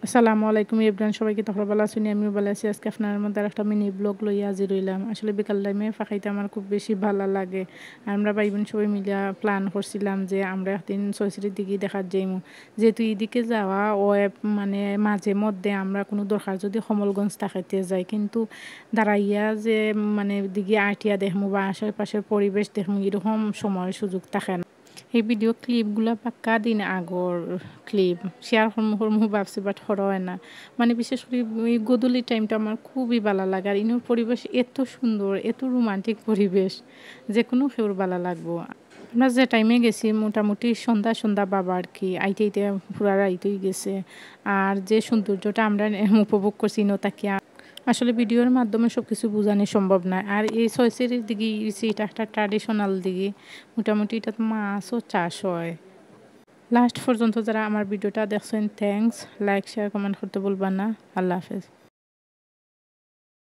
আসসালামু আলাইকুম এভরিওয়ান, সবাইকে তখন ভালো আছেন, আমিও ভালো আছি। আজকে আপনার মধ্যে একটা মিনি ব্লগ লইয়া হাজির হইলাম। আসলে বিকাল টাইমে ফাঁকাইতে আমার খুব বেশি ভালো লাগে। আমরা ভাই বোন সবাই মিলিয়া প্ল্যান করছিলাম যে আমরা একদিন সৈসিরির দিকে দেখার যাইমু। যেহেতু এদিকে যাওয়া ও মানে মাঝে মধ্যে আমরা কোনো দরকার যদি কমলগঞ্জ তাকাইতে যাই, কিন্তু দাঁড়াইয়া যে মানে দিকে আটিয়া দেখমু বা আশেপাশের পরিবেশ দেখমু এরকম সময় সুযোগ থাকে না। এই ভিডিও ক্লিপগুলা পাক্কা দিন আগর ক্লিপ শেয়ার করমু ভাবছি, বাট করা হয় না। মানে বিশেষ করে এই গধূলি টাইমটা আমার খুবই ভালো লাগে। আর ইনোর পরিবেশ এত সুন্দর, এত রোমান্টিক পরিবেশ, যে কোনো কেউর ভালো লাগবো। আমরা যে টাইমে গেছি মোটামুটি সন্ধ্যা সন্ধ্যা বাবা আর কি, আইতে আইতে পুরা রাইতেই গেছে। আর যে সৌন্দর্যটা আমরা উপভোগ করছি তাকে আসলে ভিডিওর মাধ্যমে সব কিছু বোঝানো সম্ভব নয়। আর এই ছয়সেরির দিকে এটা একটা ট্র্যাডিশনাল দিকে, মোটামুটি এটা মাছও চাষ হয়। লাস্ট পর্যন্ত যারা আমার ভিডিওটা দেখছেন, থ্যাঙ্কস। লাইক শেয়ার কমেন্ট করতে বলবা না। আল্লাহ হাফেজ।